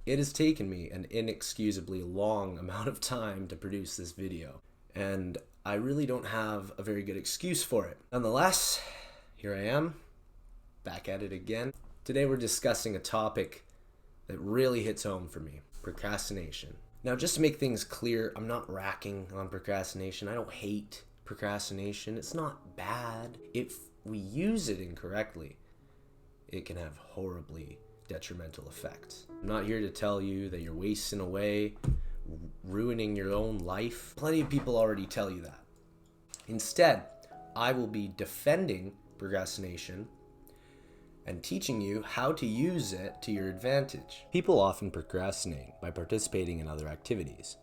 It has taken me an inexcusably long amount of time to produce this video, and I really don't have a very good excuse for it. Nonetheless, here I am, back at it again. Today we're discussing a topic that really hits home for me: procrastination. Now, just to make things clear, I'm not racking on procrastination. I don't hate procrastination. It's not bad. If we use it incorrectly, it can have horribly detrimental effects. I'm not here to tell you that you're wasting away, ruining your own life. Plenty of people already tell you that. Instead, I will be defending procrastination and teaching you how to use it to your advantage. People often procrastinate by participating in other activities.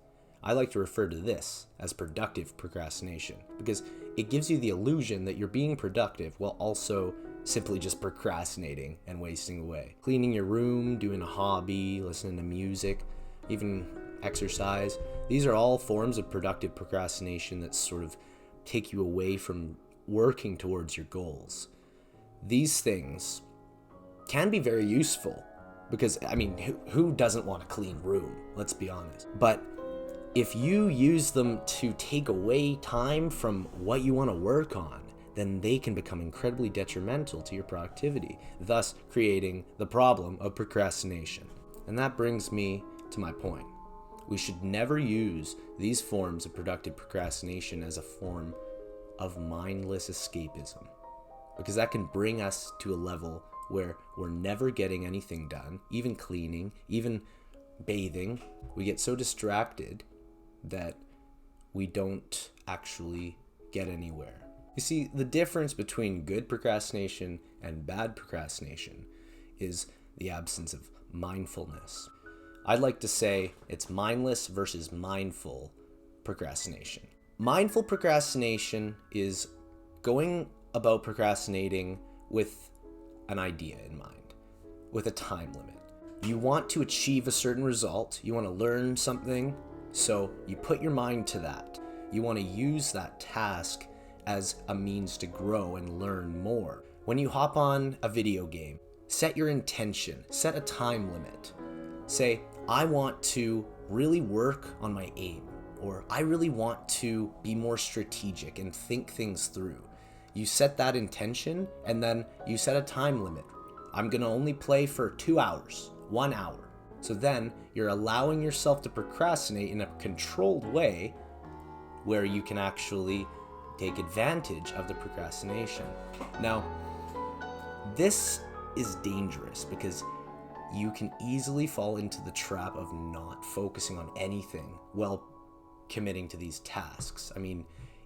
I like to refer to this as productive procrastination because it gives you the illusion that you're being productive while also simply just procrastinating and wasting away. Cleaning your room, doing a hobby, listening to music, even exercise. These are all forms of productive procrastination that sort of take you away from working towards your goals. These things can be very useful because, who doesn't want a clean room? Let's be honest. But if you use them to take away time from what you want to work on, then they can become incredibly detrimental to your productivity, thus creating the problem of procrastination. And that brings me to my point. We should never use these forms of productive procrastination as a form of mindless escapism, because that can bring us to a level where we're never getting anything done, even cleaning, even bathing. We get so distracted that we don't actually get anywhere. You see, the difference between good procrastination and bad procrastination is the absence of mindfulness. I'd like to say it's mindless versus mindful procrastination. Mindful procrastination is going about procrastinating with an idea in mind, with a time limit. You want to achieve a certain result, you want to learn something, so you put your mind to that. You want to use that task as a means to grow and learn more. When you hop on a video game, set your intention, set a time limit. Say, I want to really work on my aim, or I really want to be more strategic and think things through. You set that intention and then you set a time limit. I'm gonna only play for 2 hours, 1 hour. So then you're allowing yourself to procrastinate in a controlled way where you can actually take advantage of the procrastination. Now, this is dangerous because you can easily fall into the trap of not focusing on anything while committing to these tasks.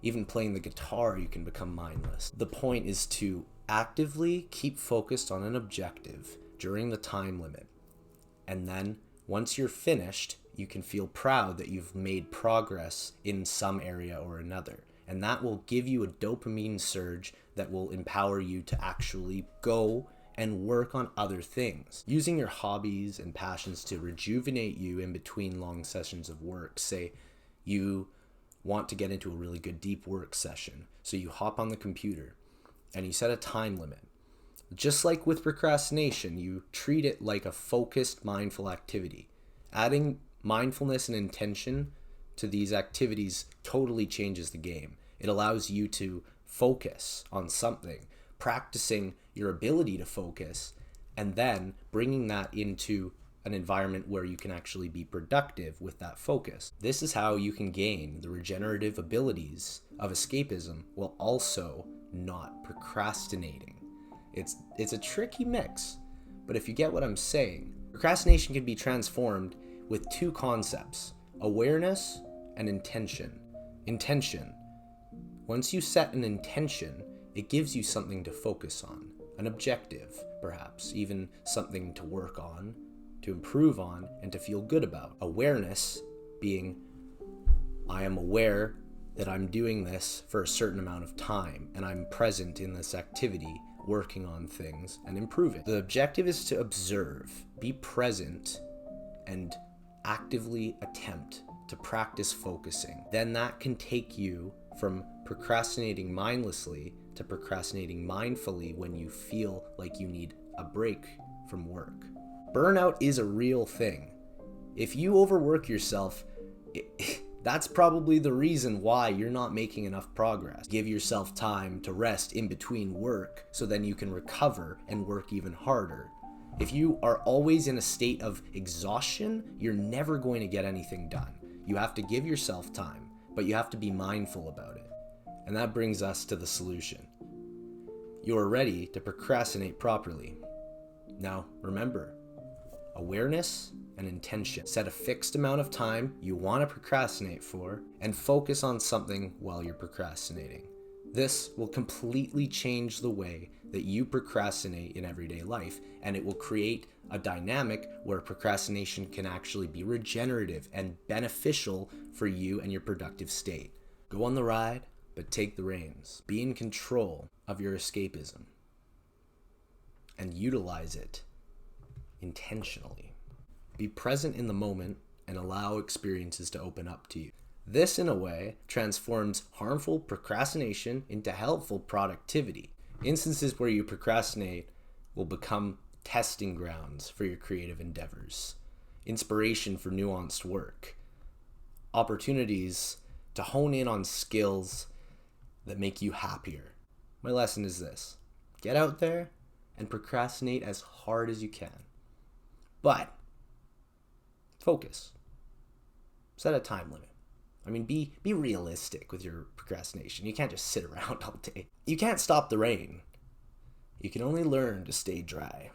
Even playing the guitar, you can become mindless. The point is to actively keep focused on an objective during the time limit. And then once you're finished, you can feel proud that you've made progress in some area or another. And that will give you a dopamine surge that will empower you to actually go and work on other things. Using your hobbies and passions to rejuvenate you in between long sessions of work. Say you want to get into a really good deep work session, so you hop on the computer and you set a time limit. Just like with procrastination, you treat it like a focused, mindful activity. Adding mindfulness and intention to these activities totally changes the game. It allows you to focus on something, practicing your ability to focus, and then bringing that into an environment where you can actually be productive with that focus. This is how you can gain the regenerative abilities of escapism while also not procrastinating. It's a tricky mix, but if you get what I'm saying, procrastination can be transformed with two concepts: awareness and intention. Intention. Once you set an intention, it gives you something to focus on, an objective, perhaps, even something to work on, to improve on, and to feel good about. Awareness being, I am aware that I'm doing this for a certain amount of time, and I'm present in this activity, working on things and improving. The objective is to observe, be present, and actively attempt to practice focusing. Then that can take you from procrastinating mindlessly to procrastinating mindfully when you feel like you need a break from work. Burnout is a real thing. If you overwork yourself, that's probably the reason why you're not making enough progress. Give yourself time to rest in between work so then you can recover and work even harder. If you are always in a state of exhaustion, you're never going to get anything done. You have to give yourself time, but you have to be mindful about it. And that brings us to the solution. You are ready to procrastinate properly. Now, remember, awareness and intention. Set a fixed amount of time you want to procrastinate for and focus on something while you're procrastinating. This will completely change the way that you procrastinate in everyday life, and it will create a dynamic where procrastination can actually be regenerative and beneficial for you and your productive state. Go on the ride, but take the reins. Be in control of your escapism and utilize it intentionally. Be present in the moment and allow experiences to open up to you. This, in a way, transforms harmful procrastination into helpful productivity. Instances where you procrastinate will become testing grounds for your creative endeavors, inspiration for nuanced work, opportunities to hone in on skills that make you happier. My lesson is this: get out there and procrastinate as hard as you can. But focus. Set a time limit. I mean, be realistic with your procrastination. You can't just sit around all day. You can't stop the rain. You can only learn to stay dry.